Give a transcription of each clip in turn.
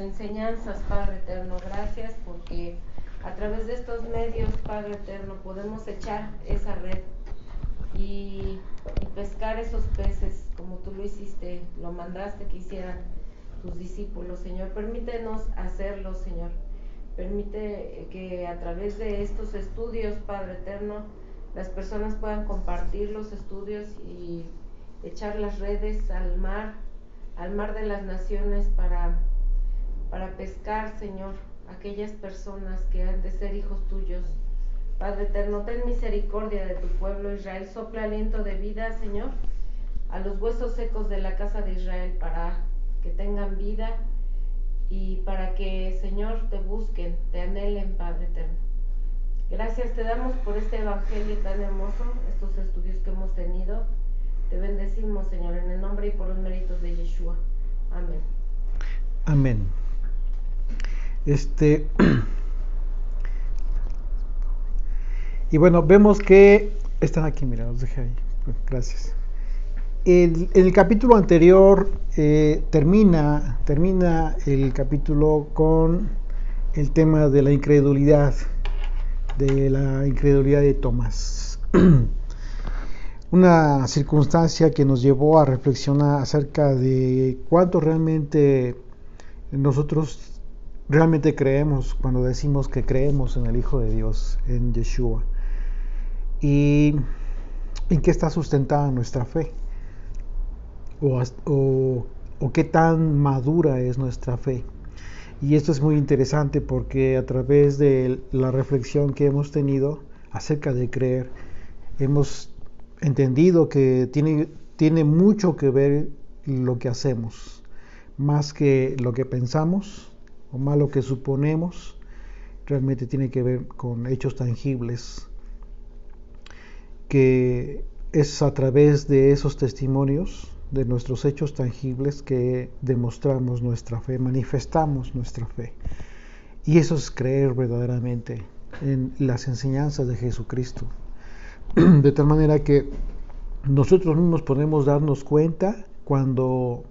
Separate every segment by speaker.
Speaker 1: enseñanzas, Padre Eterno. Gracias porque a través de estos medios, Padre Eterno, podemos echar esa red y pescar esos peces como tú lo hiciste, lo mandaste que hicieran tus discípulos, Señor. Permítenos hacerlo, Señor. Permite que a través de estos estudios, Padre Eterno, las personas puedan compartir los estudios y echar las redes al mar de las naciones para pescar, Señor, aquellas personas que han de ser hijos tuyos. Padre Eterno, ten misericordia de tu pueblo Israel, sopla aliento de vida, Señor, a los huesos secos de la casa de Israel para que tengan vida y para que, Señor, te busquen, te anhelen, Padre Eterno. Gracias te damos por este evangelio tan hermoso, estos estudios que hemos tenido. Te bendecimos, Señor, en el nombre y por los méritos de Yeshua. Amén.
Speaker 2: Amén. Y bueno, vemos que están aquí, mira, los dejé ahí. Gracias. En el capítulo anterior termina el capítulo con el tema de la incredulidad de Tomás. Una circunstancia que nos llevó a reflexionar acerca de cuánto realmente nosotros realmente creemos cuando decimos que creemos en el Hijo de Dios, en Yeshua, y en qué está sustentada nuestra fe, o qué tan madura es nuestra fe. Y esto es muy interesante porque a través de la reflexión que hemos tenido acerca de creer, hemos entendido que tiene mucho que ver lo que hacemos, más que lo que pensamos o más lo que suponemos. Realmente tiene que ver con hechos tangibles, que es a través de esos testimonios, de nuestros hechos tangibles, que demostramos nuestra fe, manifestamos nuestra fe. Y eso es creer verdaderamente en las enseñanzas de Jesucristo. De tal manera que nosotros mismos podemos darnos cuenta cuando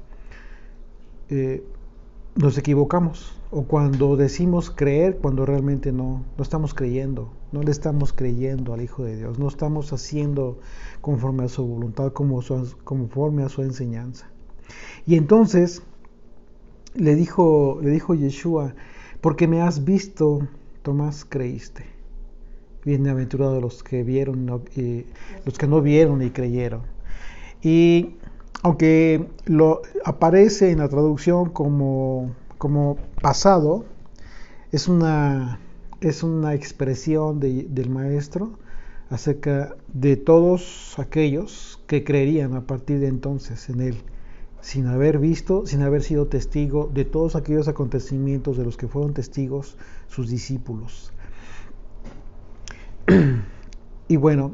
Speaker 2: nos equivocamos, o cuando decimos creer cuando realmente no estamos creyendo, no le estamos creyendo al Hijo de Dios, no estamos haciendo conforme a su voluntad, conforme a su enseñanza. Y entonces le dijo Yeshua: porque me has visto, Tomás, creíste. Bienaventurados los que vieron y los que no vieron y creyeron. Y aunque aparece en la traducción como pasado, es una expresión del maestro acerca de todos aquellos que creerían a partir de entonces en él, sin haber visto, sin haber sido testigo de todos aquellos acontecimientos de los que fueron testigos sus discípulos. Y bueno,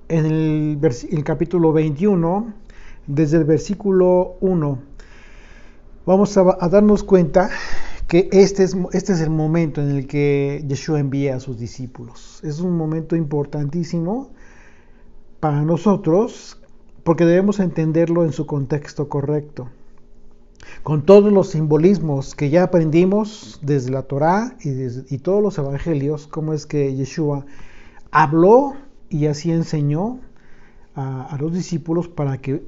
Speaker 2: en el capítulo 21, desde el versículo 1, vamos a darnos cuenta que este es el momento en el que Yeshua envía a sus discípulos. Es un momento importantísimo para nosotros porque debemos entenderlo en su contexto correcto, con todos los simbolismos que ya aprendimos desde la Torá y todos los evangelios, cómo es que Yeshua habló y así enseñó a los discípulos para que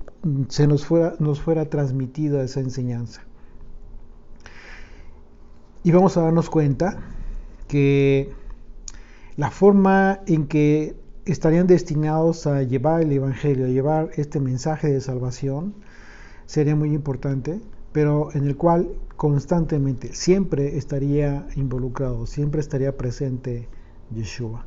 Speaker 2: nos fuera transmitida esa enseñanza. Y vamos a darnos cuenta que la forma en que estarían destinados a llevar el evangelio, a llevar este mensaje de salvación, sería muy importante, pero en el cual constantemente siempre estaría involucrado, siempre estaría presente Yeshua.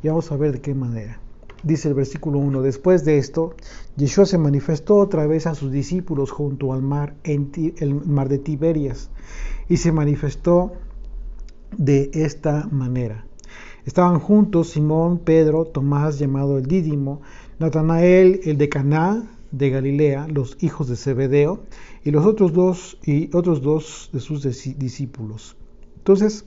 Speaker 2: Y vamos a ver de qué manera. Dice el versículo 1: después de esto, Yeshua se manifestó otra vez a sus discípulos junto al mar, el mar de Tiberias, y se manifestó de esta manera. Estaban juntos Simón, Pedro, Tomás llamado el Dídimo, Natanael, el de Caná de Galilea, los hijos de Zebedeo, y los otros dos de sus discípulos. Entonces,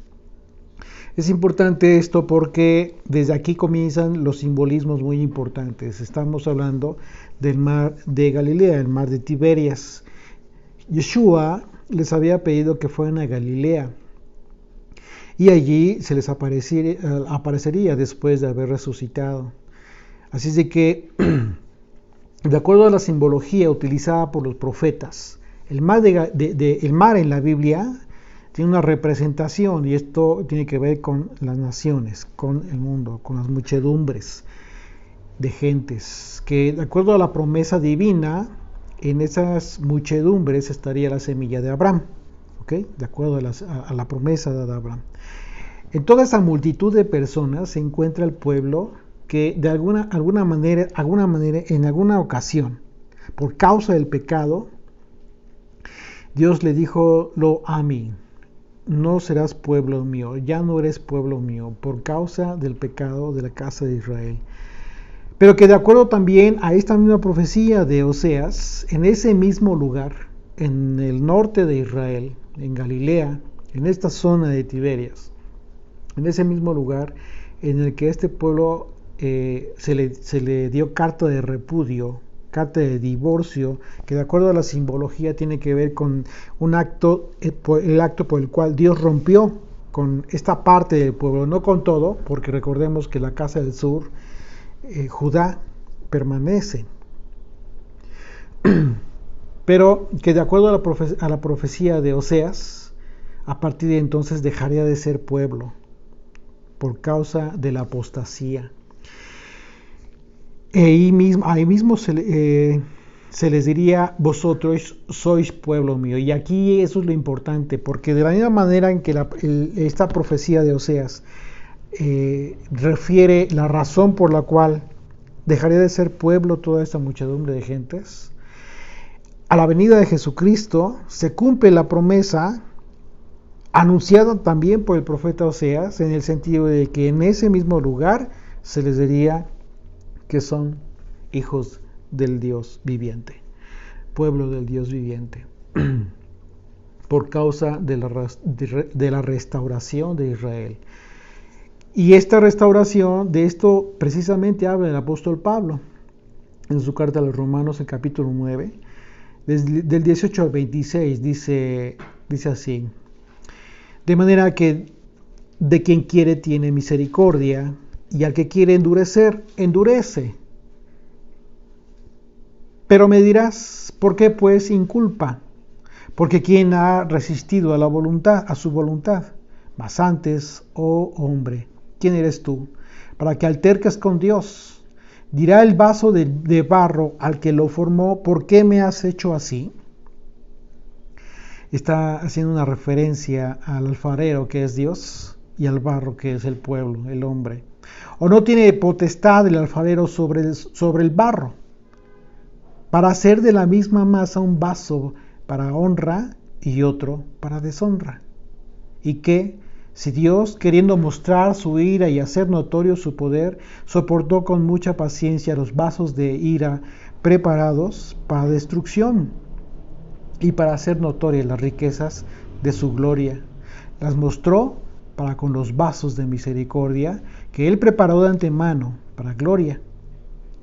Speaker 2: es importante esto porque desde aquí comienzan los simbolismos muy importantes. Estamos hablando del mar de Galilea, el mar de Tiberias, Yeshua les había pedido que fueran a Galilea y allí se les aparecería después de haber resucitado. Así es de que, de acuerdo a la simbología utilizada por los profetas, el mar en la Biblia tiene una representación, y esto tiene que ver con las naciones, con el mundo, con las muchedumbres de gentes, que de acuerdo a la promesa divina, en esas muchedumbres estaría la semilla de Abraham, ¿okay? De acuerdo a la promesa de Abraham. En toda esa multitud de personas se encuentra el pueblo que de alguna manera, en alguna ocasión, por causa del pecado, Dios le dijo a mí: no serás pueblo mío, ya no eres pueblo mío, por causa del pecado de la casa de Israel. Pero que de acuerdo también a esta misma profecía de Oseas, en ese mismo lugar, en el norte de Israel, en Galilea, en esta zona de Tiberias, en ese mismo lugar en el que este pueblo se le dio carta de repudio, carta de divorcio, que de acuerdo a la simbología tiene que ver con el acto por el cual Dios rompió con esta parte del pueblo, no con todo, porque recordemos que la casa del sur, Judá, permanece, pero que de acuerdo a la profecía de Oseas, a partir de entonces dejaría de ser pueblo por causa de la apostasía. Ahí mismo se les diría: vosotros sois pueblo mío. Y aquí eso es lo importante, porque de la misma manera en que esta profecía de Oseas refiere la razón por la cual dejaría de ser pueblo toda esta muchedumbre de gentes, a la venida de Jesucristo se cumple la promesa anunciada también por el profeta Oseas, en el sentido de que en ese mismo lugar se les diría que son hijos del Dios viviente, pueblo del Dios viviente, por causa de la restauración de Israel. Y esta restauración, de esto precisamente habla el apóstol Pablo en su carta a los Romanos, el capítulo 9, del 18 al 26, dice así: de manera que de quien quiere tiene misericordia, y al que quiere endurecer, endurece. Pero me dirás: ¿por qué pues inculpa? Porque ¿quién ha resistido a su voluntad? Mas antes, oh hombre, ¿quién eres tú para que alterques con Dios? Dirá el vaso de barro al que lo formó: ¿por qué me has hecho así? Está haciendo una referencia al alfarero, que es Dios, y al barro, que es el pueblo, el hombre. ¿O no tiene potestad el alfarero sobre el barro, para hacer de la misma masa un vaso para honra y otro para deshonra? Y que, si Dios, queriendo mostrar su ira y hacer notorio su poder, soportó con mucha paciencia los vasos de ira preparados para destrucción, y para hacer notorias las riquezas de su gloria, las mostró para con los vasos de misericordia que Él preparó de antemano para gloria,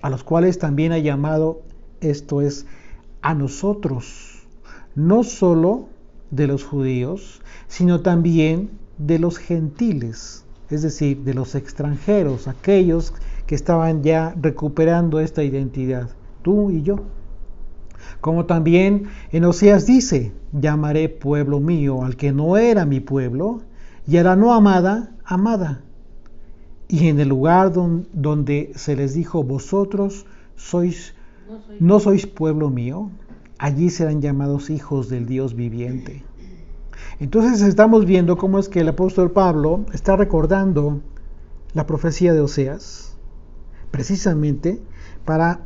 Speaker 2: a los cuales también ha llamado, esto es, a nosotros, no solo de los judíos, sino también de los gentiles, es decir, de los extranjeros, aquellos que estaban ya recuperando esta identidad, tú y yo. Como también en Oseas dice: llamaré pueblo mío al que no era mi pueblo, y a la no amada, amada. Y en el lugar donde se les dijo: vosotros no sois pueblo mío, allí serán llamados hijos del Dios viviente. Entonces estamos viendo cómo es que el apóstol Pablo está recordando la profecía de Oseas, precisamente para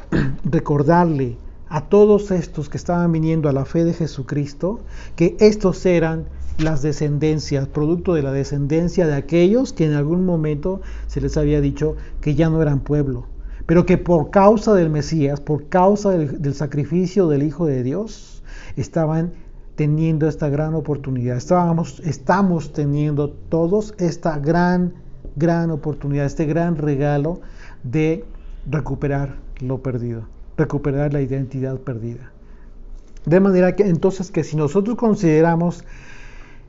Speaker 2: recordarle a todos estos que estaban viniendo a la fe de Jesucristo, que estos eran las descendencias, producto de la descendencia de aquellos que en algún momento se les había dicho que ya no eran pueblo, pero que por causa del Mesías, por causa del sacrificio del Hijo de Dios, estaban teniendo esta gran oportunidad. Estamos teniendo todos esta gran oportunidad, este gran regalo de recuperar lo perdido, recuperar la identidad perdida. De manera que entonces que si nosotros consideramos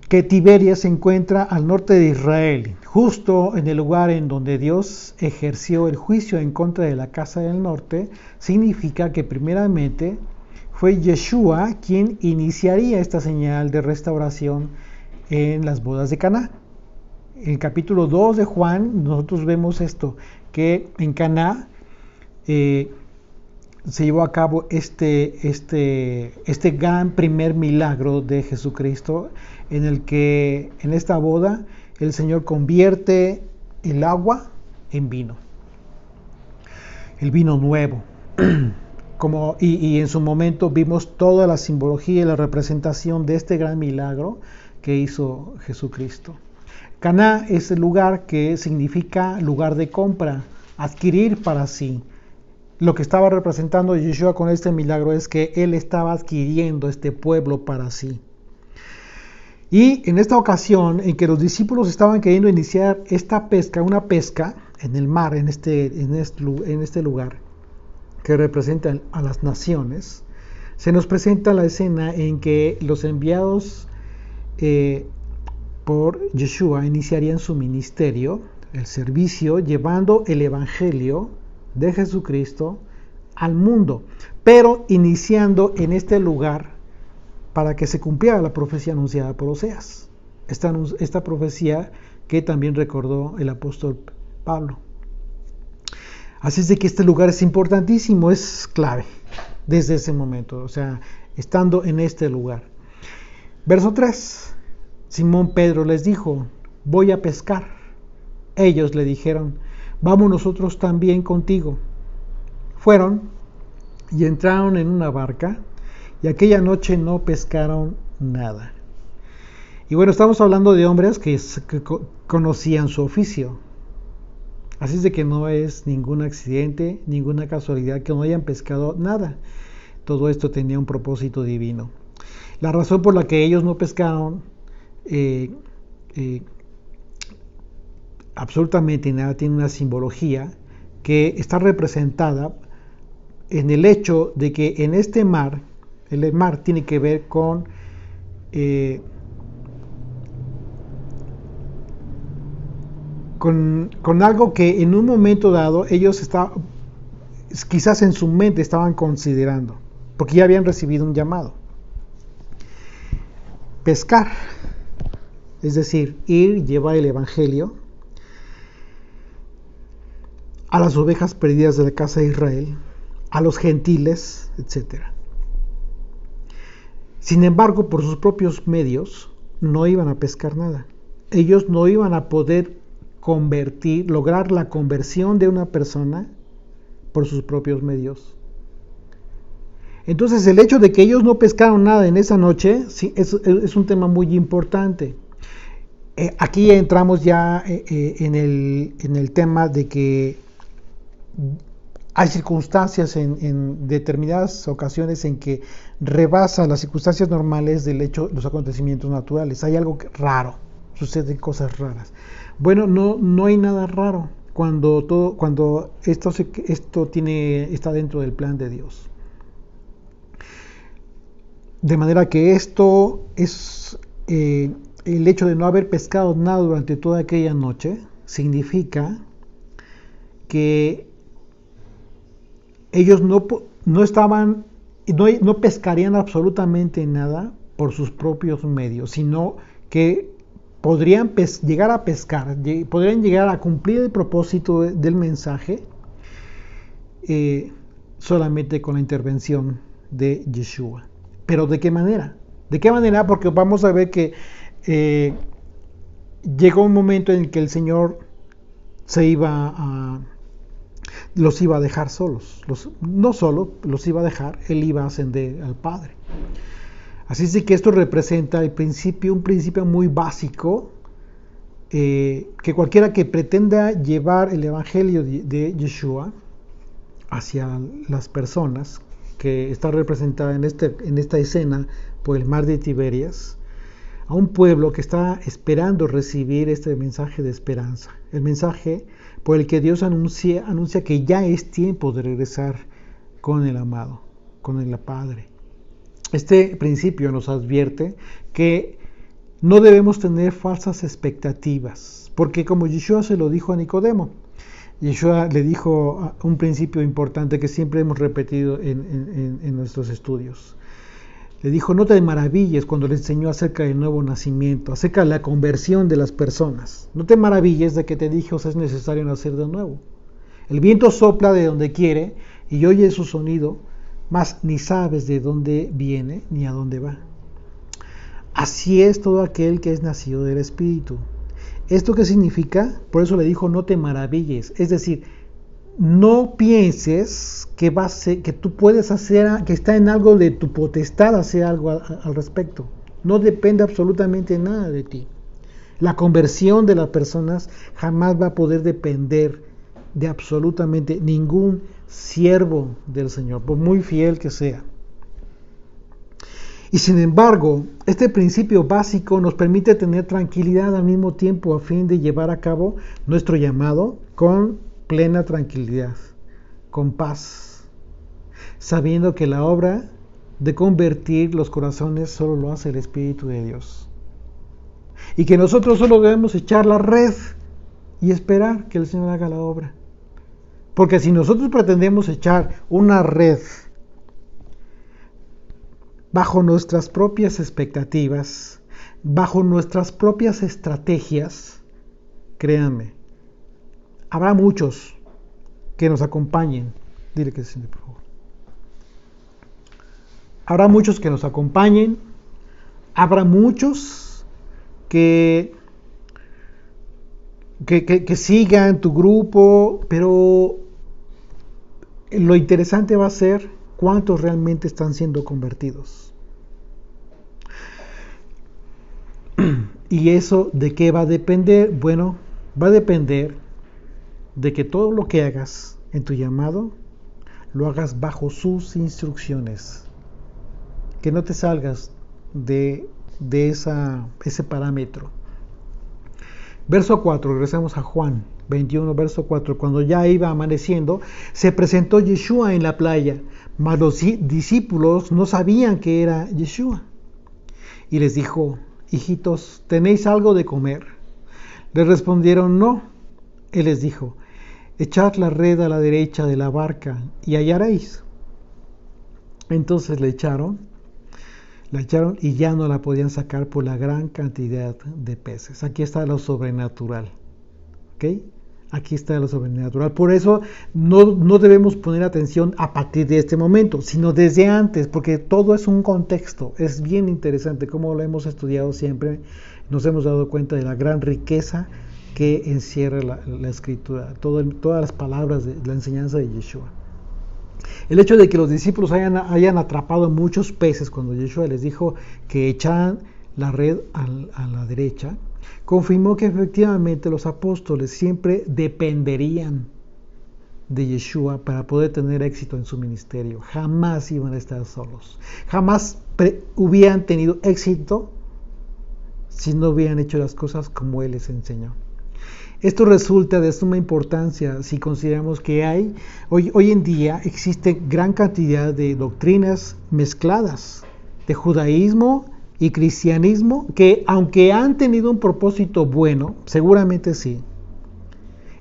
Speaker 2: que Tiberias se encuentra al norte de Israel, justo en el lugar en donde Dios ejerció el juicio en contra de la casa del norte, significa que primeramente fue Yeshua quien iniciaría esta señal de restauración en las bodas de Caná. En el capítulo 2 de Juan nosotros vemos esto, que en Caná se llevó a cabo este gran primer milagro de Jesucristo, en el que en esta boda el Señor convierte el agua en vino, el vino nuevo. Y en su momento vimos toda la simbología y la representación de este gran milagro que hizo Jesucristo. Caná es el lugar que significa lugar de compra, adquirir para sí. Lo que estaba representando Yeshua con este milagro es que él estaba adquiriendo este pueblo para sí. Y en esta ocasión en que los discípulos estaban queriendo iniciar esta pesca, una pesca en el mar, en este lugar que representa a las naciones, se nos presenta la escena en que los enviados por Yeshua iniciarían su ministerio, el servicio, llevando el evangelio de Jesucristo al mundo, pero iniciando en este lugar para que se cumpliera la profecía anunciada por Oseas, esta profecía que también recordó el apóstol Pablo. Así es de que este lugar es importantísimo, es clave desde ese momento, o sea, estando en este lugar. Verso 3, Simón Pedro les dijo, voy a pescar. Ellos le dijeron, vamos nosotros también contigo. Fueron y entraron en una barca y aquella noche no pescaron nada. Y bueno, estamos hablando de hombres que conocían su oficio. Así es de que no es ningún accidente, ninguna casualidad que no hayan pescado nada. Todo esto tenía un propósito divino. La razón por la que ellos no pescaron absolutamente nada tiene una simbología que está representada en el hecho de que en este mar, el mar tiene que ver con algo que en un momento dado ellos quizás en su mente estaban considerando, porque ya habían recibido un llamado. Pescar, es decir, ir, llevar el evangelio a las ovejas perdidas de la casa de Israel, a los gentiles, etc. Sin embargo, por sus propios medios, no iban a pescar nada. Ellos no iban a poder lograr la conversión de una persona por sus propios medios. Entonces, el hecho de que ellos no pescaron nada en esa noche sí, es un tema muy importante. Aquí entramos ya en el tema de que hay circunstancias en determinadas ocasiones en que rebasan las circunstancias normales del hecho, los acontecimientos naturales. Hay algo raro, suceden cosas raras. Bueno, no hay nada raro cuando esto está dentro del plan de Dios. De manera que esto es el hecho de no haber pescado nada durante toda aquella noche, significa que ellos no pescarían absolutamente nada por sus propios medios, sino que podrían llegar a pescar, podrían llegar a cumplir el propósito del mensaje solamente con la intervención de Yeshua. ¿Pero de qué manera? ¿De qué manera? Porque vamos a ver que llegó un momento en que el Señor los iba a dejar solos. No solo los iba a dejar, Él iba a ascender al Padre. Así es de que esto representa un principio muy básico, que cualquiera que pretenda llevar el Evangelio de Yeshua hacia las personas, que está representada en esta escena por el mar de Tiberias, a un pueblo que está esperando recibir este mensaje de esperanza, el mensaje por el que Dios anuncia que ya es tiempo de regresar con el amado, con el Padre. Este principio nos advierte que no debemos tener falsas expectativas, porque como Yeshua se lo dijo a Nicodemo, Yeshua le dijo un principio importante que siempre hemos repetido en nuestros estudios. Le dijo, no te maravilles cuando le enseñó acerca del nuevo nacimiento, acerca de la conversión de las personas. No te maravilles de que te dije, es necesario nacer de nuevo. El viento sopla de donde quiere y oye su sonido, mas ni sabes de dónde viene ni a dónde va. Así es todo aquel que es nacido del Espíritu. ¿Esto qué significa? Por eso le dijo, no te maravilles. Es decir, no pienses que tú puedes hacer, que está en algo de tu potestad hacer algo al respecto. No depende absolutamente nada de ti. La conversión de las personas jamás va a poder depender de absolutamente ningún siervo del Señor, por muy fiel que sea. Y sin embargo, este principio básico nos permite tener tranquilidad al mismo tiempo a fin de llevar a cabo nuestro llamado con plena tranquilidad, con paz, sabiendo que la obra de convertir los corazones solo lo hace el Espíritu de Dios. Y que nosotros solo debemos echar la red y esperar que el Señor haga la obra. Porque si nosotros pretendemos echar una red bajo nuestras propias expectativas, bajo nuestras propias estrategias, créanme, habrá muchos que nos acompañen. Dile que sí, por favor. Habrá muchos que nos acompañen, habrá muchos que sigan tu grupo, pero lo interesante va a ser cuántos realmente están siendo convertidos. ¿Y eso de qué va a depender? Bueno, va a depender de que todo lo que hagas en tu llamado lo hagas bajo sus instrucciones, que no te salgas de ese parámetro. Verso 4, regresamos a Juan 21, verso 4. Cuando ya iba amaneciendo, se presentó Yeshua en la playa, mas los discípulos no sabían que era Yeshua. Y les dijo, hijitos, ¿tenéis algo de comer? Les respondieron, no. Él les dijo, echad la red a la derecha de la barca y hallaréis. Entonces la echaron y ya no la podían sacar por la gran cantidad de peces. Aquí está lo sobrenatural. ¿Ok? Aquí está lo sobrenatural. Por eso no debemos poner atención a partir de este momento, sino desde antes, porque todo es un contexto. Es bien interesante, como lo hemos estudiado siempre, nos hemos dado cuenta de la gran riqueza que encierra la Escritura, todas las palabras de la enseñanza de Yeshua. El hecho de que los discípulos hayan atrapado muchos peces cuando Yeshua les dijo que echaran la red a la derecha, confirmó que efectivamente los apóstoles siempre dependerían de Yeshua para poder tener éxito en su ministerio. Jamás iban a estar solos. Jamás hubieran tenido éxito si no hubieran hecho las cosas como Él les enseñó. Esto resulta de suma importancia si consideramos que hoy en día existe gran cantidad de doctrinas mezcladas de judaísmo y cristianismo que, aunque han tenido un propósito bueno, seguramente sí,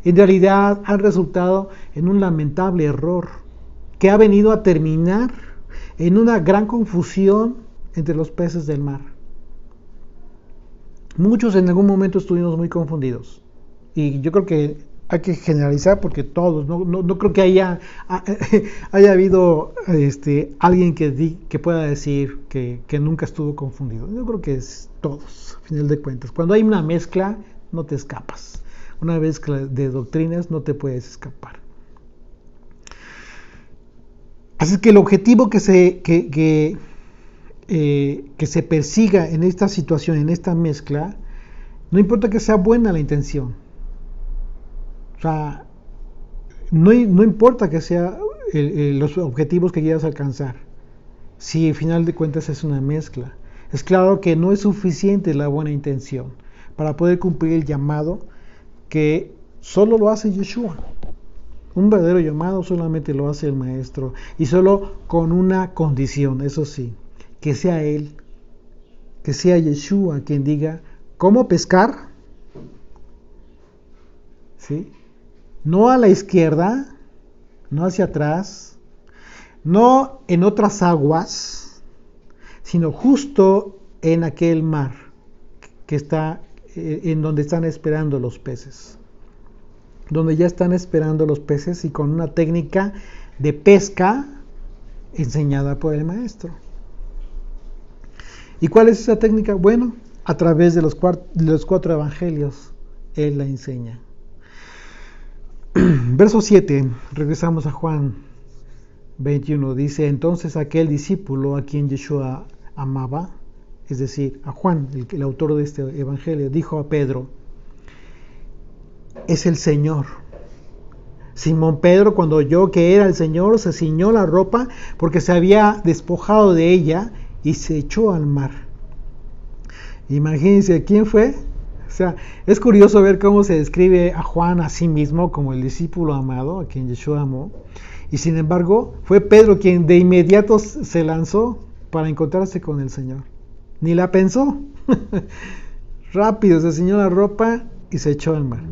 Speaker 2: en realidad han resultado en un lamentable error que ha venido a terminar en una gran confusión entre los peces del mar. Muchos en algún momento estuvimos muy confundidos. Y yo creo que hay que generalizar porque todos, no creo que haya habido alguien que pueda decir que nunca estuvo confundido. Yo creo que es todos, a final de cuentas. Cuando hay una mezcla, no te escapas. Una mezcla de doctrinas, no te puedes escapar. Así que el objetivo que se persiga en esta situación, en esta mezcla, no importa que sea buena la intención. O sea, no importa que sea los objetivos que quieras alcanzar, si al final de cuentas es una mezcla. Es claro que no es suficiente la buena intención para poder cumplir el llamado que solo lo hace Yeshua. Un verdadero llamado solamente lo hace el Maestro y solo con una condición, eso sí, que sea Él, que sea Yeshua quien diga cómo pescar, ¿sí? No a la izquierda, no hacia atrás, no en otras aguas, sino justo en aquel mar que está en donde están esperando los peces. Donde ya están esperando los peces y con una técnica de pesca enseñada por el maestro. ¿Y cuál es esa técnica? Bueno, a través de los cuatro evangelios Él la enseña. Verso 7, regresamos a Juan 21, dice: entonces aquel discípulo a quien Yeshua amaba, es decir, a Juan, el autor de este evangelio, dijo a Pedro: es el Señor. Simón Pedro, cuando oyó que era el Señor, se ciñó la ropa porque se había despojado de ella y se echó al mar. Imagínense, ¿quién fue? O sea, es curioso ver cómo se describe a Juan a sí mismo como el discípulo amado, a quien Yeshua amó. Y sin embargo, fue Pedro quien de inmediato se lanzó para encontrarse con el Señor. Ni la pensó. Rápido se ciñó la ropa y se echó al mar.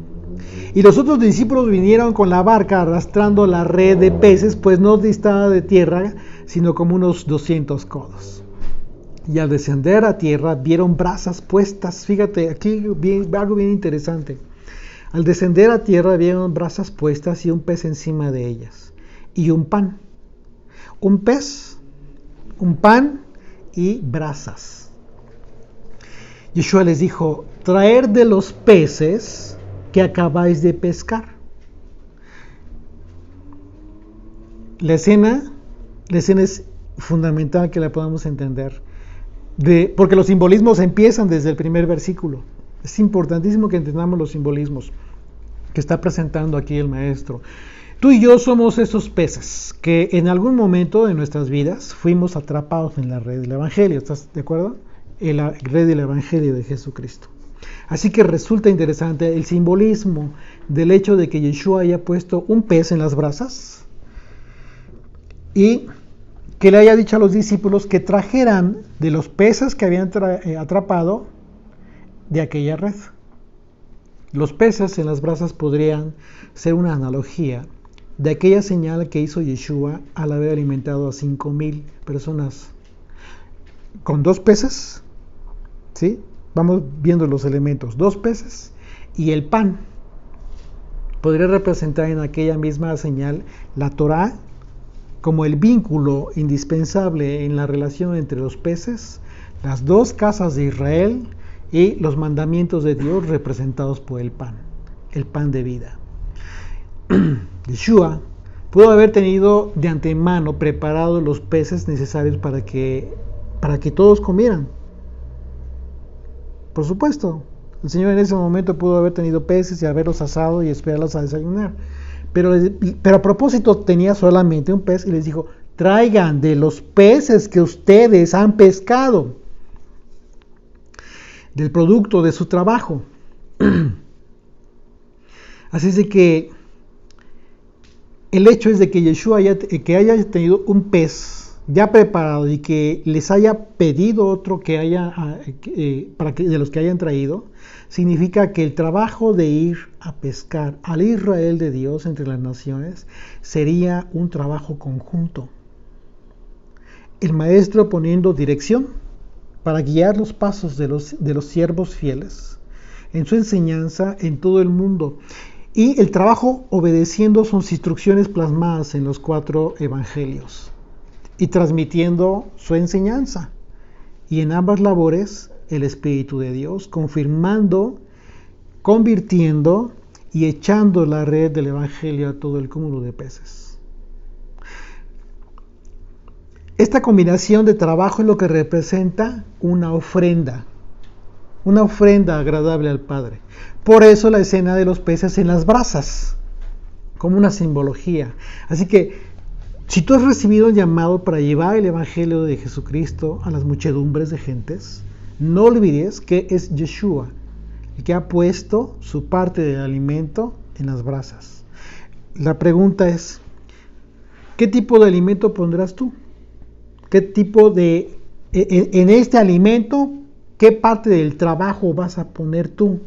Speaker 2: Y los otros discípulos vinieron con la barca arrastrando la red de peces, pues no distaba de tierra, sino como unos 200 codos. Y al descender a tierra vieron brasas puestas. Fíjate, aquí algo bien interesante. Al descender a tierra vieron brasas puestas y un pez encima de ellas. Y un pan. Un pez, un pan y brasas. Yeshua les dijo: traer de los peces que acabáis de pescar. La escena es fundamental que la podamos entender, porque los simbolismos empiezan desde el primer versículo. Es importantísimo que entendamos los simbolismos que está presentando aquí el maestro. Tú y yo somos esos peces que en algún momento de nuestras vidas fuimos atrapados en la red del Evangelio. ¿Estás de acuerdo? En la red del Evangelio de Jesucristo. Así que resulta interesante el simbolismo del hecho de que Yeshua haya puesto un pez en las brasas y que le haya dicho a los discípulos que trajeran de los peces que habían atrapado de aquella red. Los peces en las brasas podrían ser una analogía de aquella señal que hizo Yeshua al haber alimentado a 5,000 personas con 2 peces, ¿sí? Vamos viendo los elementos: 2 peces y el pan. Podría representar en aquella misma señal la Torá como el vínculo indispensable en la relación entre los peces, las 2 casas de Israel y los mandamientos de Dios representados por el pan de vida. Yeshua pudo haber tenido de antemano preparados los peces necesarios para que todos comieran. Por supuesto, el Señor en ese momento pudo haber tenido peces y haberlos asado y esperarlos a desayunar. Pero a propósito tenía solamente un pez y les dijo: traigan de los peces que ustedes han pescado, del producto de su trabajo. Así es de que el hecho es de que Yeshua haya tenido un pez ya preparado y que les haya pedido otro de los que hayan traído, significa que el trabajo de ir a pescar al Israel de Dios entre las naciones sería un trabajo conjunto. El maestro poniendo dirección para guiar los pasos de los siervos fieles en su enseñanza en todo el mundo, y el trabajo obedeciendo sus instrucciones plasmadas en los 4 evangelios y transmitiendo su enseñanza, y en ambas labores el Espíritu de Dios confirmando, convirtiendo y echando la red del Evangelio a todo el cúmulo de peces. Esta combinación de trabajo es lo que representa una ofrenda agradable al Padre. Por eso la escena de los peces en las brasas, como una simbología. Así que si tú has recibido el llamado para llevar el Evangelio de Jesucristo a las muchedumbres de gentes, no olvides que es Yeshua el que ha puesto su parte del alimento en las brasas. La pregunta es: ¿qué tipo de alimento pondrás tú? ¿Qué tipo de en este alimento, ¿qué parte del trabajo vas a poner tú?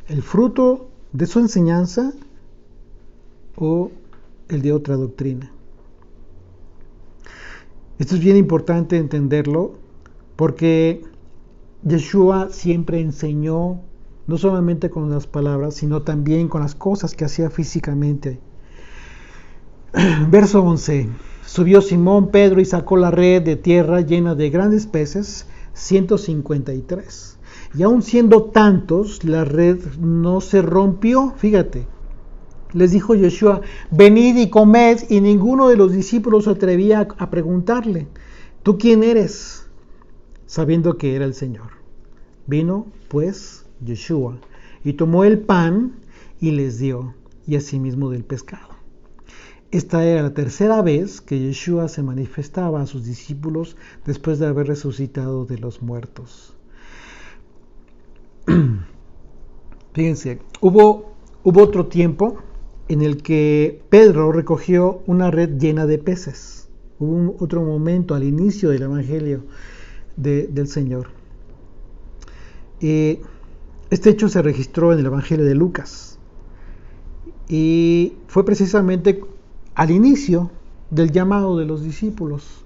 Speaker 2: ¿El fruto de su enseñanza o el de otra doctrina? Esto es bien importante entenderlo, porque Yeshua siempre enseñó, no solamente con las palabras, sino también con las cosas que hacía físicamente. Verso 11. Subió Simón Pedro y sacó la red de tierra llena de grandes peces, 153. Y aun siendo tantos, la red no se rompió. Fíjate, les dijo Yeshua: venid y comed, y ninguno de los discípulos se atrevía a preguntarle: ¿tú quién eres?, sabiendo que era el Señor. Vino pues Yeshua y tomó el pan y les dio, y asimismo del pescado. Esta era la tercera vez que Yeshua se manifestaba a sus discípulos después de haber resucitado de los muertos. Fíjense, hubo otro tiempo en el que Pedro recogió una red llena de peces. Hubo otro momento al inicio del Evangelio del Señor. Este hecho se registró en el Evangelio de Lucas y fue precisamente al inicio del llamado de los discípulos.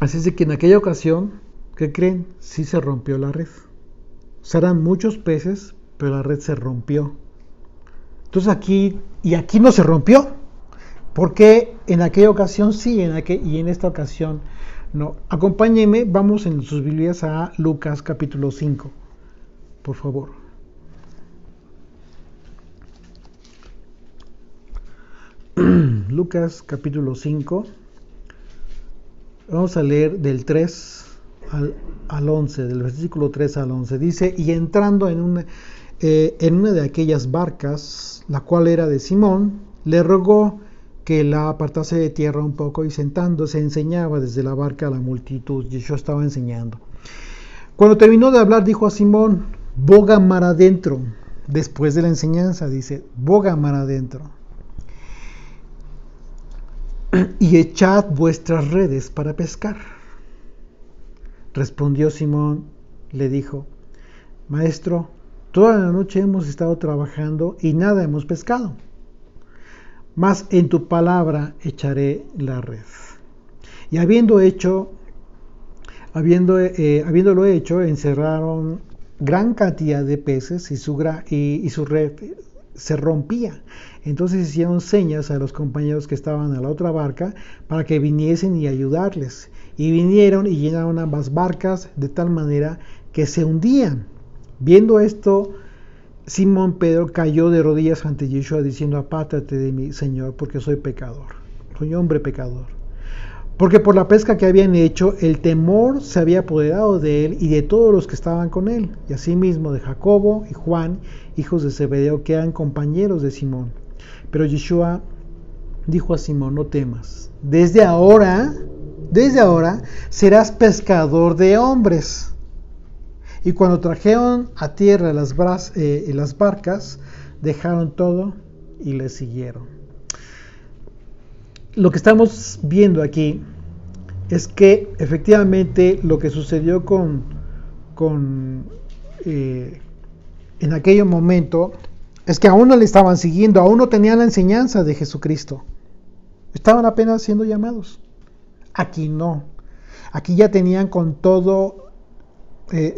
Speaker 2: Así es de que en aquella ocasión, ¿qué creen? Sí se rompió la red. Serán muchos peces, pero la red se rompió. Entonces aquí no se rompió, porque en aquella ocasión sí, y en esta ocasión no. Acompáñenme, vamos en sus Biblias a Lucas capítulo 5, por favor. Lucas capítulo 5, vamos a leer del 3 al 11, del versículo 3 al 11. Dice: y entrando en una de aquellas barcas, la cual era de Simón, le rogó que la apartase de tierra un poco, y sentándose enseñaba desde la barca a la multitud. Yeshua estaba enseñando. Cuando terminó de hablar, dijo a Simón: boga mar adentro. Después de la enseñanza dice: boga mar adentro y echad vuestras redes para pescar. Respondió Simón, le dijo: Maestro, toda la noche hemos estado trabajando y nada hemos pescado, mas en tu palabra echaré la red. Y habiéndolo hecho, encerraron gran cantidad de peces y su red se rompía. Entonces hicieron señas a los compañeros que estaban a la otra barca para que viniesen y ayudarles. Y vinieron y llenaron ambas barcas de tal manera que se hundían. Viendo esto, Simón Pedro cayó de rodillas ante Yeshua diciendo: apártate de mí, Señor, porque soy pecador, soy hombre pecador. Porque por la pesca que habían hecho, el temor se había apoderado de él y de todos los que estaban con él, y asimismo de Jacobo y Juan, hijos de Zebedeo, que eran compañeros de Simón. Pero Yeshua dijo a Simón: no temas, desde ahora serás pescador de hombres. Y cuando trajeron a tierra las barcas, dejaron todo y le siguieron. Lo que estamos viendo aquí es que efectivamente lo que sucedió en aquel momento es que aún no le estaban siguiendo, aún no tenían la enseñanza de Jesucristo. Estaban apenas siendo llamados. Aquí no. Aquí ya tenían con todo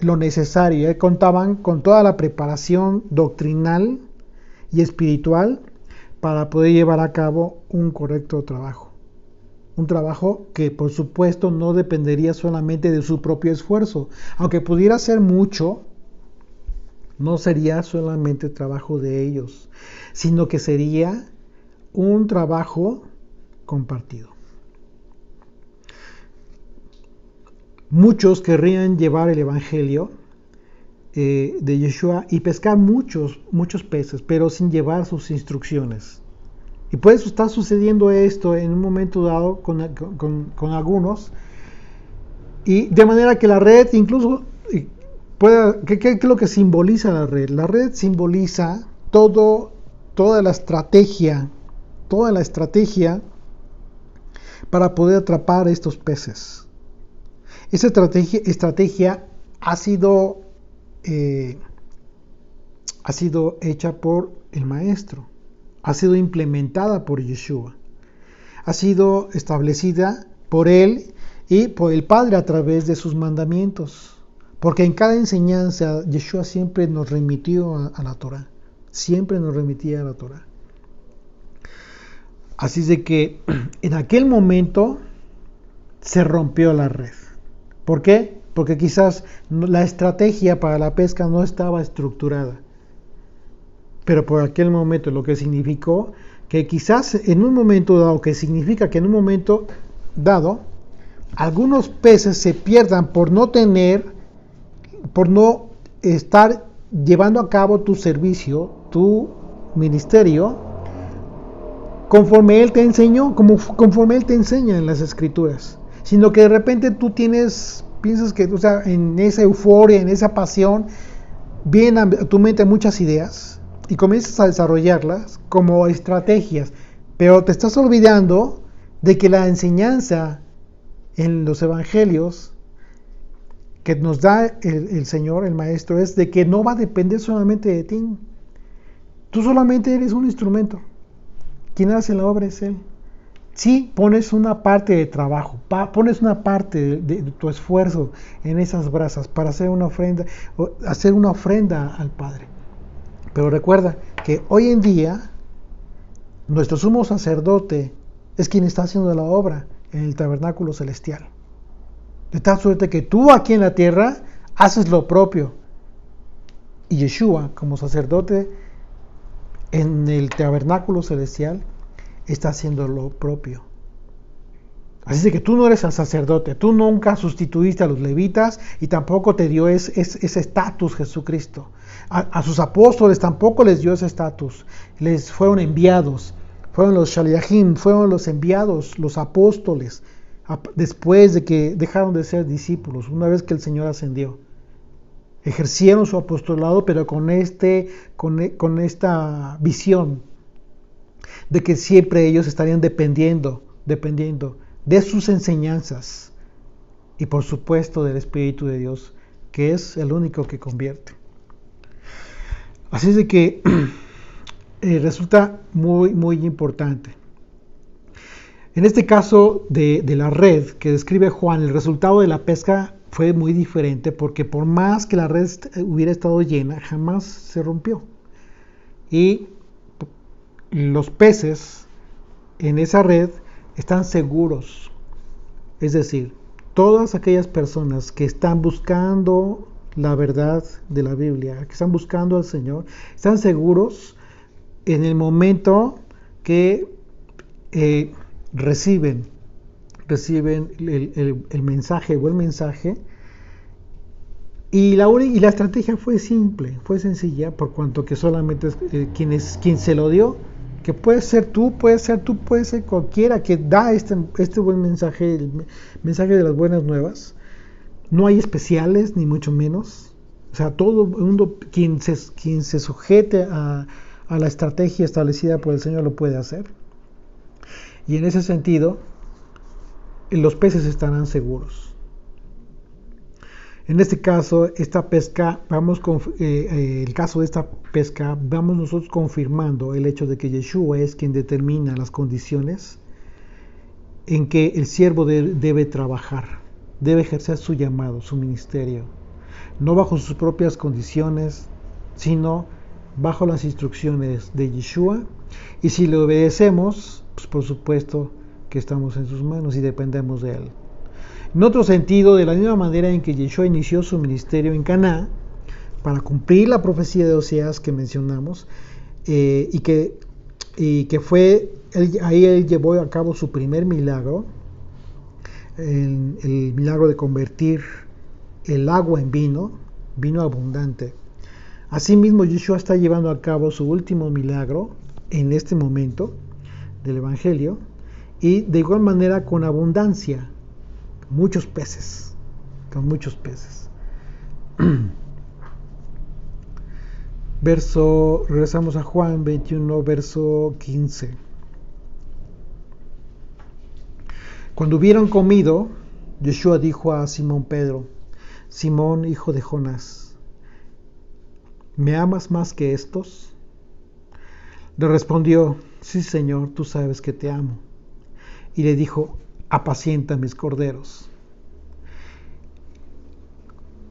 Speaker 2: lo necesario, contaban con toda la preparación doctrinal y espiritual para poder llevar a cabo un correcto trabajo. Un trabajo que, por supuesto, no dependería solamente de su propio esfuerzo. Aunque pudiera ser mucho, no sería solamente trabajo de ellos, sino que sería un trabajo compartido. Muchos querrían llevar el Evangelio de Yeshua y pescar muchos peces, pero sin llevar sus instrucciones. Y por eso está sucediendo esto en un momento dado con algunos, y de manera que la red incluso ¿qué es lo que simboliza la red? La red simboliza toda la estrategia para poder atrapar estos peces. Esa estrategia ha sido hecha por el Maestro, ha sido implementada por Yeshua, ha sido establecida por Él y por el Padre a través de sus mandamientos. Porque en cada enseñanza Yeshua siempre nos remitió a la Torah. Siempre nos remitía a la Torah. Así es de que en aquel momento se rompió la red. ¿Por qué? Porque quizás la estrategia para la pesca no estaba estructurada. Pero por aquel momento, lo que significó que quizás en un momento dado, que significa que en un momento dado, algunos peces se pierdan por no estar llevando a cabo tu servicio, tu ministerio, conforme Él te enseñó, conforme Él te enseña en las Escrituras, sino que de repente tú piensas que, en esa euforia, en esa pasión, vienen a tu mente muchas ideas y comienzas a desarrollarlas como estrategias, pero te estás olvidando de que la enseñanza en los evangelios que nos da el Señor, el Maestro, es de que no va a depender solamente de ti. Tú solamente eres un instrumento. Quien hace la obra es Él. Sí, pones una parte de trabajo, pones una parte de tu esfuerzo en esas brasas para hacer una ofrenda al Padre. Pero recuerda que hoy en día nuestro sumo sacerdote es quien está haciendo la obra en el tabernáculo celestial. De tal suerte que tú aquí en la tierra haces lo propio. Y Yeshua, como sacerdote en el tabernáculo celestial, está haciendo lo propio. Así que tú no eres el sacerdote, tú nunca sustituiste a los levitas y tampoco te dio ese estatus Jesucristo. A sus apóstoles tampoco les dio ese estatus. Les fueron enviados, fueron los shaliachim, fueron los enviados, los apóstoles, después de que dejaron de ser discípulos, una vez que el Señor ascendió. Ejercieron su apostolado, pero con esta visión de que siempre ellos estarían dependiendo de sus enseñanzas y por supuesto del Espíritu de Dios, que es el único que convierte. Así es de que resulta muy, muy importante. En este caso de la red que describe Juan, el resultado de la pesca fue muy diferente, porque por más que la red hubiera estado llena, jamás se rompió. Y los peces en esa red están seguros. Es decir, todas aquellas personas que están buscando la verdad de la Biblia, que están buscando al Señor, están seguros en el momento que reciben el mensaje o el mensaje. Y la estrategia fue simple, fue sencilla, por cuanto que solamente quien se lo dio, que puede ser tú, puede ser cualquiera que da este buen mensaje, el mensaje de las buenas nuevas. No hay especiales, ni mucho menos. O sea, todo el mundo, quien se sujete a la estrategia establecida por el Señor lo puede hacer. Y en ese sentido, los peces estarán seguros. En este caso, esta pesca, el caso de esta pesca, vamos nosotros confirmando el hecho de que Yeshua es quien determina las condiciones en que el siervo debe trabajar, debe ejercer su llamado, su ministerio, no bajo sus propias condiciones, sino bajo las instrucciones de Yeshua. Y si le obedecemos, pues por supuesto que estamos en sus manos y dependemos de Él. En otro sentido, de la misma manera en que Yeshua inició su ministerio en Caná, para cumplir la profecía de Oseas que mencionamos, y que ahí él llevó a cabo su primer milagro, el milagro de convertir el agua en vino abundante. Asimismo, Yeshua está llevando a cabo su último milagro en este momento del Evangelio, y de igual manera con abundancia, muchos peces, con muchos peces. Regresamos a Juan 21, verso 15. Cuando hubieron comido, Yeshua dijo a Simón Pedro: Simón, hijo de Jonás, ¿me amas más que estos? Le respondió: sí, Señor, tú sabes que te amo. Y le dijo: apacienta mis corderos.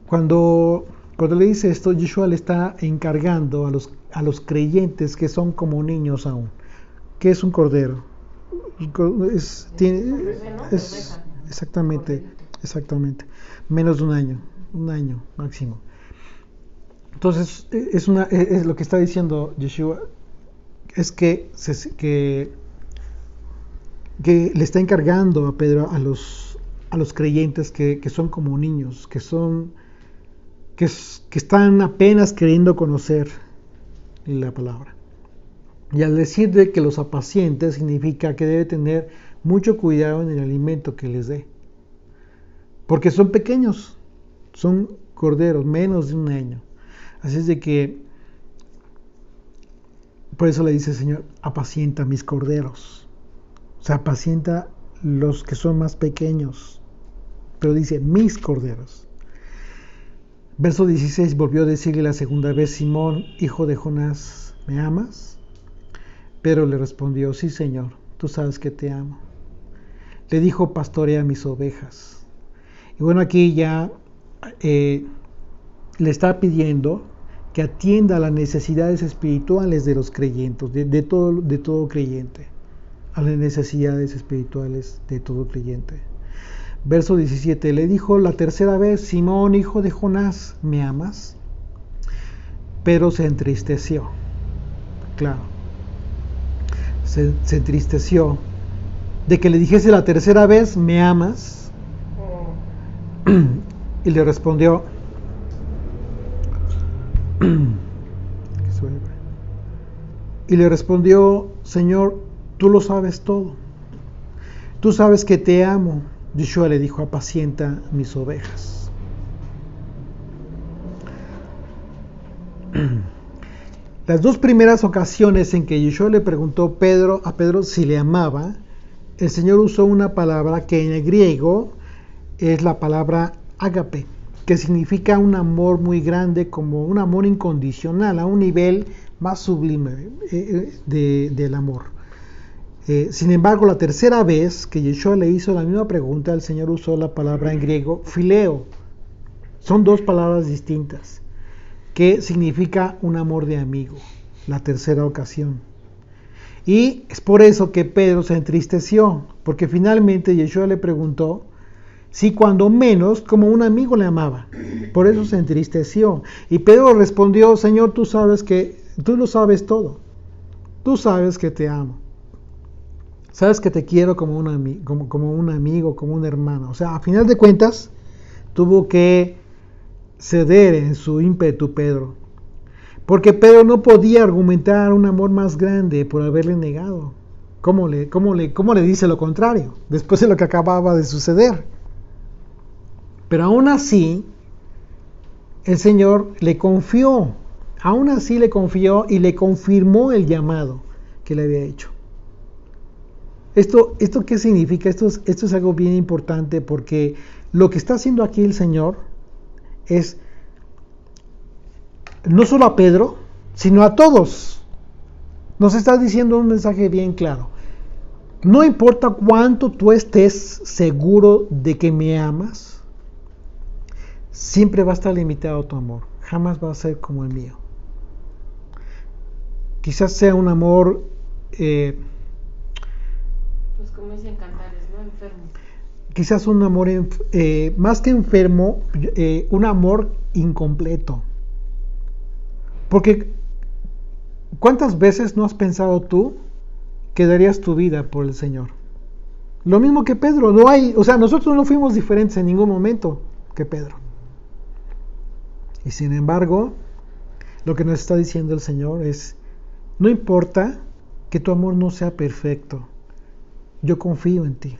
Speaker 2: Cuando le dice esto, Yeshua le está encargando a los creyentes que son como niños aún. ¿Qué es un cordero? Exactamente, menos de un año máximo. Entonces, es lo que está diciendo Yeshua, es que le está encargando a Pedro a los creyentes que son como niños, que están apenas queriendo conocer la palabra. Y al decir de que los apaciente, significa que debe tener mucho cuidado en el alimento que les dé. Porque son pequeños, son corderos, menos de un año. Así es de que, por eso le dice el Señor: apacienta mis corderos. O sea, apacienta los que son más pequeños. Pero dice: mis corderos. Verso 16, volvió a decirle la segunda vez: Simón, hijo de Jonás, ¿me amas? Pedro le respondió: sí, Señor, tú sabes que te amo. Le dijo: pastorea mis ovejas. Y bueno, aquí ya le está pidiendo que atienda a las necesidades espirituales de los creyentes, de todo creyente, a las necesidades espirituales de todo creyente. Verso 17, le dijo la tercera vez: Simón, hijo de Jonás, ¿me amas? Pero se entristeció, claro, se entristeció de que le dijese la tercera vez: ¿me amas? Y le respondió: Señor, tú lo sabes todo. Tú sabes que te amo. Yeshua le dijo: apacienta mis ovejas. Las dos primeras ocasiones en que Yeshua le preguntó a Pedro si le amaba, el Señor usó una palabra que en el griego es la palabra ágape, que significa un amor muy grande, como un amor incondicional, a un nivel más sublime del amor. Sin embargo, la tercera vez que Yeshua le hizo la misma pregunta, el Señor usó la palabra en griego phileo. Son dos palabras distintas, que significa un amor de amigo, la tercera ocasión. Y es por eso que Pedro se entristeció, porque finalmente Yeshua le preguntó si cuando menos como un amigo le amaba. Por eso se entristeció. Y Pedro respondió: Señor, tú lo sabes todo. Tú sabes que te amo. Sabes que te quiero como un amigo, como un hermano. O sea, a final de cuentas, tuvo que ceder en su ímpetu Pedro. Porque Pedro no podía argumentar un amor más grande por haberle negado. ¿Cómo le dice lo contrario? Después de lo que acababa de suceder. Pero aún así, el Señor le confió. Aún así le confió y le confirmó el llamado que le había hecho. ¿Esto qué significa? Esto es algo bien importante, porque lo que está haciendo aquí el Señor es no solo a Pedro, sino a todos. Nos está diciendo un mensaje bien claro. No importa cuánto tú estés seguro de que me amas, siempre va a estar limitado tu amor. Jamás va a ser como el mío. Quizás sea un amor... pues
Speaker 1: como dicen Cantares, ¿no? Enfermo.
Speaker 2: Quizás un amor, más que enfermo, un amor incompleto. Porque, ¿cuántas veces no has pensado tú que darías tu vida por el Señor? Lo mismo que Pedro. Nosotros no fuimos diferentes en ningún momento que Pedro. Y sin embargo, lo que nos está diciendo el Señor es: no importa que tu amor no sea perfecto, yo confío en ti.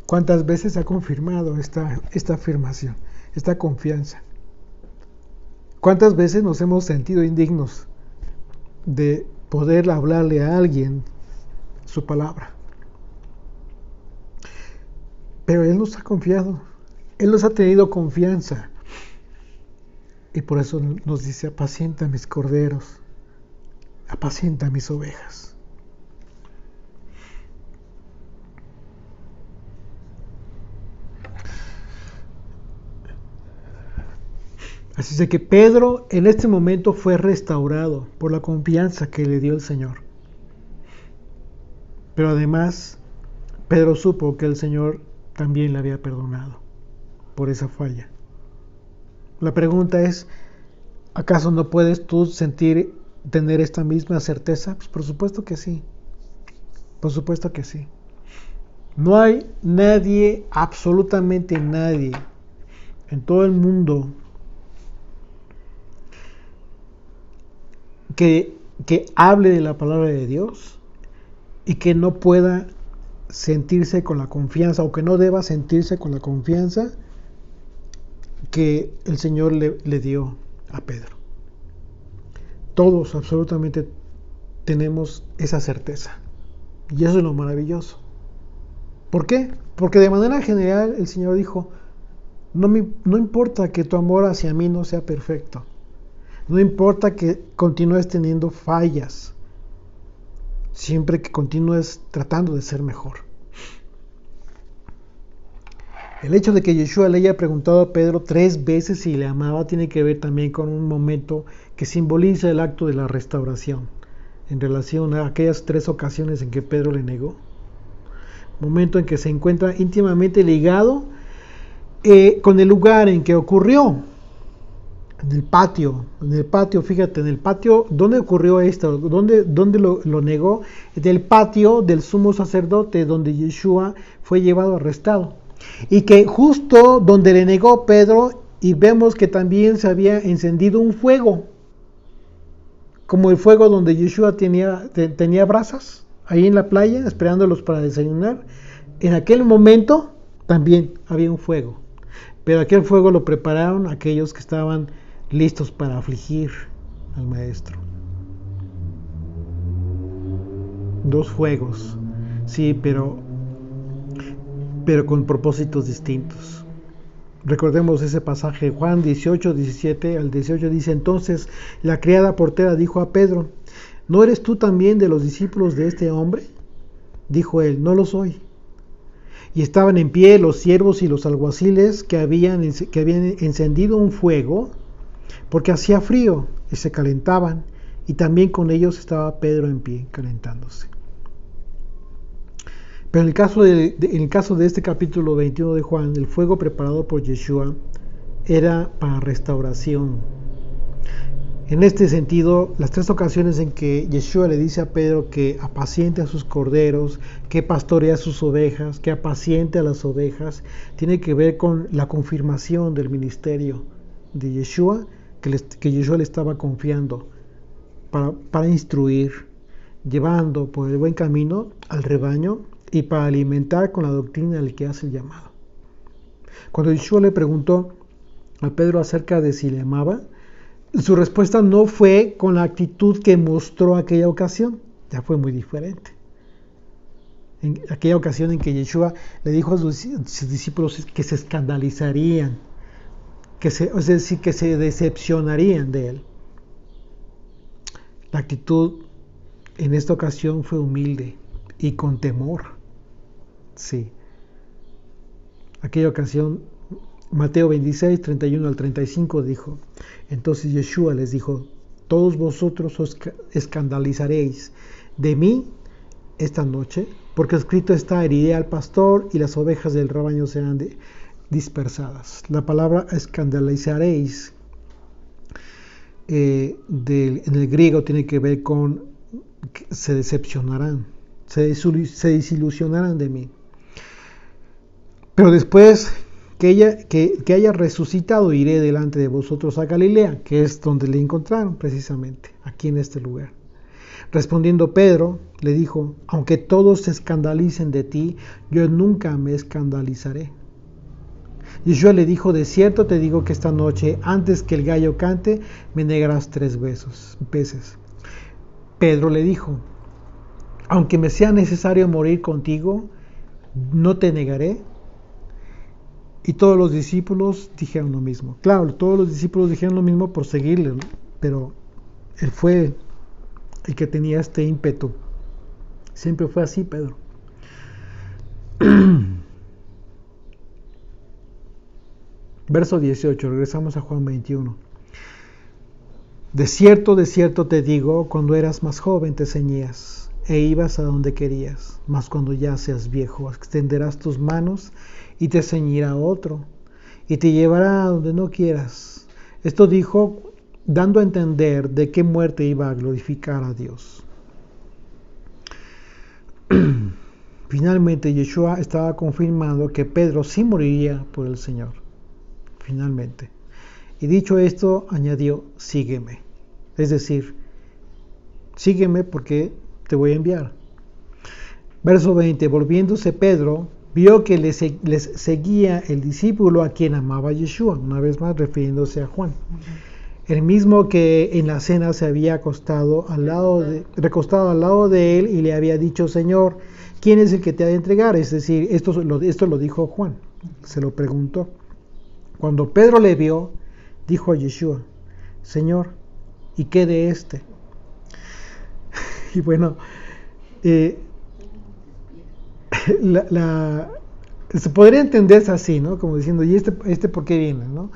Speaker 2: ¿Cuántas veces ha confirmado esta afirmación, esta confianza? ¿Cuántas veces nos hemos sentido indignos de poder hablarle a alguien su palabra? Pero Él nos ha confiado, Él nos ha tenido confianza. Y por eso nos dice: apacienta mis corderos, apacienta mis ovejas. Así es de que Pedro en este momento fue restaurado por la confianza que le dio el Señor. Pero además, Pedro supo que el Señor también le había perdonado por esa falla. La pregunta es: ¿acaso no puedes tú tener esta misma certeza? Pues por supuesto que sí. Por supuesto que sí. No hay nadie, absolutamente nadie, en todo el mundo que hable de la palabra de Dios y que no pueda sentirse con la confianza, o que no deba sentirse con la confianza que el Señor le dio a Pedro. Todos absolutamente tenemos esa certeza, y eso es lo maravilloso. ¿Por qué? Porque de manera general el Señor dijo: no importa que tu amor hacia mí no sea perfecto, no importa que continúes teniendo fallas, siempre que continúes tratando de ser mejor. El hecho de que Yeshua le haya preguntado a Pedro 3 veces si le amaba tiene que ver también con un momento que simboliza el acto de la restauración en relación a aquellas 3 ocasiones en que Pedro le negó. Momento en que se encuentra íntimamente ligado con el lugar en que ocurrió. En el patio, fíjate, en el patio, ¿dónde ocurrió esto? ¿Dónde lo negó? En el patio del sumo sacerdote, donde Yeshua fue llevado arrestado. Y que justo donde le negó Pedro, y vemos que también se había encendido un fuego, como el fuego donde Yeshua tenía brasas, ahí en la playa, esperándolos para desayunar. En aquel momento también había un fuego, pero aquel fuego lo prepararon aquellos que estaban listos para afligir al Maestro. 2 fuegos, sí, pero con propósitos distintos. Recordemos ese pasaje, Juan 18, 17 al 18, dice: entonces la criada portera dijo a Pedro: ¿no eres tú también de los discípulos de este hombre? Dijo él: no lo soy. Y estaban en pie los siervos y los alguaciles que habían encendido un fuego, porque hacía frío, y se calentaban, y también con ellos estaba Pedro en pie, calentándose. Pero en el caso de este capítulo 21 de Juan, el fuego preparado por Yeshua era para restauración. En este sentido, las 3 ocasiones en que Yeshua le dice a Pedro que apaciente a sus corderos, que pastorea a sus ovejas, que apaciente a las ovejas, tiene que ver con la confirmación del ministerio de Yeshua, que Yeshua le estaba confiando para instruir, llevando por el buen camino al rebaño y para alimentar con la doctrina al que hace el llamado. Cuando Yeshua le preguntó a Pedro acerca de si le amaba, su respuesta no fue con la actitud que mostró aquella ocasión, ya fue muy diferente. En aquella ocasión en que Yeshua le dijo a sus discípulos que se escandalizarían, es decir, que se decepcionarían de él. La actitud en esta ocasión fue humilde y con temor. Sí. Aquella ocasión, Mateo 26, 31 al 35 dijo: entonces Yeshua les dijo: todos vosotros os escandalizaréis de mí esta noche, porque escrito está: heriré al pastor y las ovejas del rebaño serán dispersadas. La palabra escandalizaréis en el griego tiene que ver con que se decepcionarán, se desilusionarán de mí. Pero después que haya resucitado, iré delante de vosotros a Galilea, que es donde le encontraron precisamente, aquí en este lugar. Respondiendo Pedro, le dijo: aunque todos se escandalicen de ti, yo nunca me escandalizaré. Yeshua le dijo, de cierto te digo que esta noche, antes que el gallo cante, me negarás 3 veces. Pedro le dijo, aunque me sea necesario morir contigo, no te negaré. Y todos los discípulos dijeron lo mismo. Claro, todos los discípulos dijeron lo mismo por seguirle, ¿no? Pero él fue el que tenía este ímpetu. Siempre fue así, Pedro. Verso 18, regresamos a Juan 21. De cierto te digo, cuando eras más joven te ceñías e ibas a donde querías, mas cuando ya seas viejo extenderás tus manos y te ceñirá otro y te llevará a donde no quieras. Esto dijo dando a entender de qué muerte iba a glorificar a Dios. Finalmente Yeshua estaba confirmando que Pedro sí moriría por el Señor. Finalmente. Y dicho esto, añadió, sígueme. Es decir, sígueme porque te voy a enviar. Verso 20, volviéndose Pedro, vio que les seguía el discípulo a quien amaba Yeshua, una vez más refiriéndose a Juan. El mismo que en la cena se había recostado al lado de él y le había dicho, Señor, ¿quién es el que te ha de entregar? Es decir, esto lo dijo Juan, se lo preguntó. Cuando Pedro le vio, dijo a Yeshua, Señor, ¿y qué de este? Y bueno, se podría entenderse así, ¿no? Como diciendo, ¿y este por qué viene? ¿No?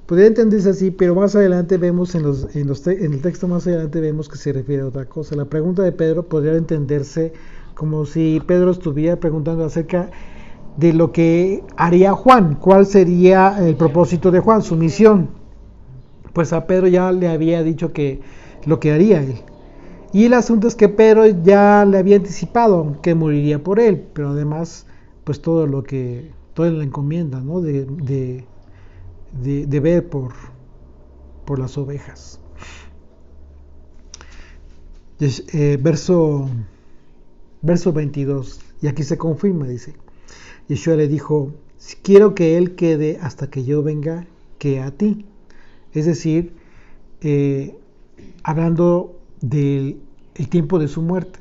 Speaker 2: Podría entenderse así, pero más adelante vemos en el texto más adelante vemos que se refiere a otra cosa. La pregunta de Pedro podría entenderse como si Pedro estuviera preguntando acerca de lo que haría Juan, cuál sería el propósito de Juan, su misión. Pues a Pedro ya le había dicho que lo que haría él. Y el asunto es que Pedro ya le había anticipado que moriría por él, pero además, pues toda la encomienda, ¿no? de ver por las ovejas. Verso 22, y aquí se confirma, dice, Yeshua le dijo, si quiero que él quede hasta que yo venga, que a ti. Es decir, hablando del tiempo de su muerte.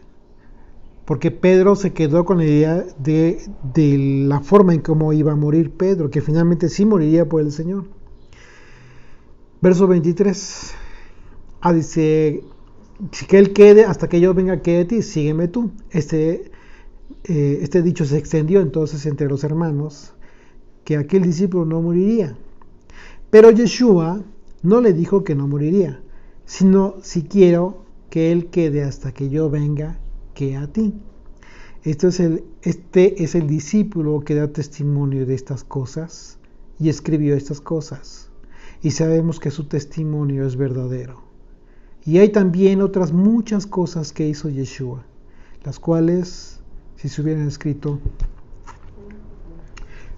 Speaker 2: Porque Pedro se quedó con la idea de la forma en cómo iba a morir Pedro, que finalmente sí moriría por el Señor. Verso 23. Dice, que él quede hasta que yo venga, que de ti, sígueme tú. Este dicho se extendió entonces entre los hermanos, que aquel discípulo no moriría. Pero Yeshua no le dijo que no moriría, sino si quiero que él quede hasta que yo venga, que a ti. Este es el discípulo que da testimonio de estas cosas y escribió estas cosas. Y sabemos que su testimonio es verdadero. Y hay también otras muchas cosas que hizo Yeshua, las cuales, si se hubieran escrito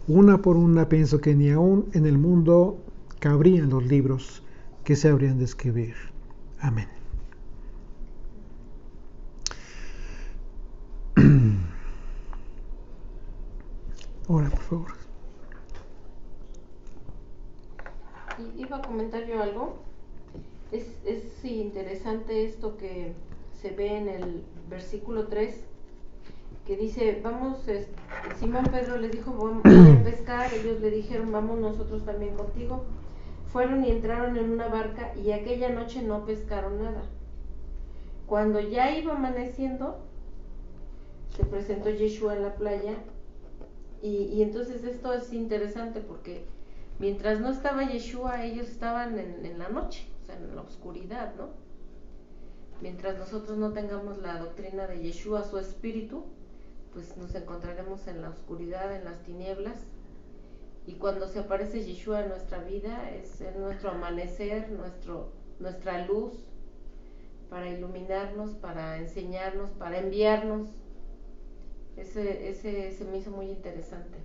Speaker 2: una por una, pienso que ni aún en el mundo cabrían los libros que se habrían de escribir. Amén. Ora, por favor.
Speaker 1: Iba a comentar yo algo. Es interesante esto que se ve en el versículo 3, que dice, Simón Pedro les dijo, vamos a pescar. Ellos le dijeron, vamos nosotros también contigo. Fueron y entraron en una barca y aquella noche no pescaron nada. Cuando ya iba amaneciendo, se presentó Yeshua en la playa y entonces esto es interesante porque mientras no estaba Yeshua, ellos estaban en la noche, o sea, en la oscuridad, ¿no? Mientras nosotros no tengamos la doctrina de Yeshua, su espíritu, pues nos encontraremos en la oscuridad, en las tinieblas. Y cuando se aparece Yeshua en nuestra vida, es nuestro amanecer, nuestra luz, para iluminarnos, para enseñarnos, para enviarnos. Ese se me hizo muy interesante.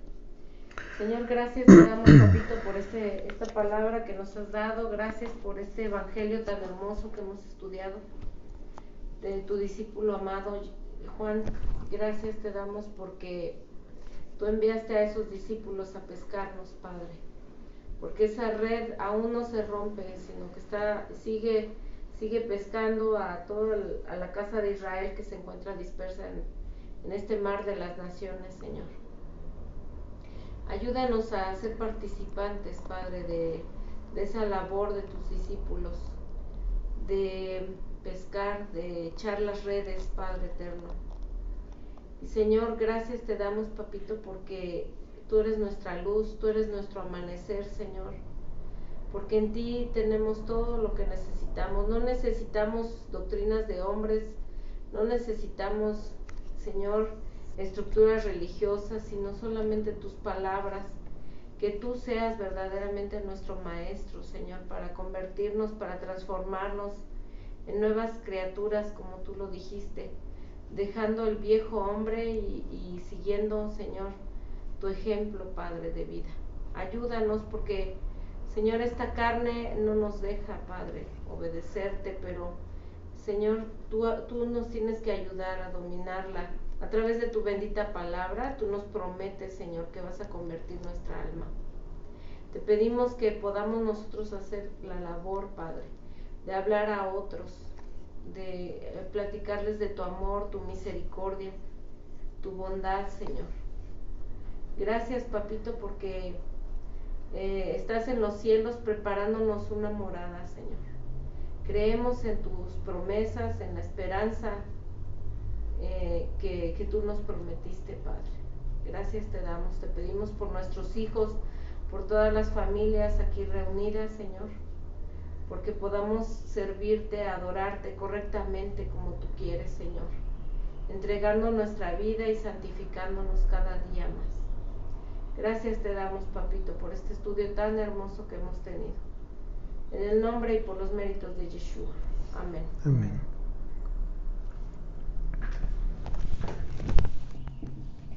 Speaker 1: Señor, gracias te damos, papito, por esta palabra que nos has dado. Gracias por este evangelio tan hermoso que hemos estudiado de tu discípulo amado Juan. Gracias te damos porque tú enviaste a esos discípulos a pescarnos, Padre. porque esa red aún no se rompe, sino que sigue pescando a a la casa de Israel que se encuentra dispersa en este mar de las naciones, Señor. Ayúdanos a ser participantes, Padre, de esa labor de tus discípulos, de pescar, de echar las redes, Padre eterno. Y Señor, gracias te damos, Papito, porque tú eres nuestra luz, tú eres nuestro amanecer, Señor, porque en ti tenemos todo lo que necesitamos. No necesitamos doctrinas de hombres, no necesitamos, Señor, estructuras religiosas, sino solamente tus palabras. Que tú seas verdaderamente nuestro maestro, Señor, para convertirnos, para transformarnos en nuevas criaturas, como tú lo dijiste, dejando el viejo hombre y siguiendo, Señor, tu ejemplo, Padre, de vida. Ayúdanos porque, Señor, esta carne no nos deja, Padre, obedecerte, pero, Señor, tú nos tienes que ayudar a dominarla. A través de tu bendita palabra, tú nos prometes, Señor, que vas a convertir nuestra alma. Te pedimos que podamos nosotros hacer la labor, Padre, de hablar a otros, de platicarles de tu amor, tu misericordia, tu bondad, Señor. Gracias, Papito, porque estás en los cielos preparándonos una morada, Señor. Creemos en tus promesas, en la esperanza que tú nos prometiste, Padre. Gracias te damos, te pedimos por nuestros hijos, por todas las familias aquí reunidas, Señor, porque podamos servirte, adorarte correctamente como tú quieres, Señor, entregando nuestra vida y santificándonos cada día más. Gracias te damos, Papito, por este estudio tan hermoso que hemos tenido. En el nombre y por los méritos de Yeshua. Amén.
Speaker 2: Amén.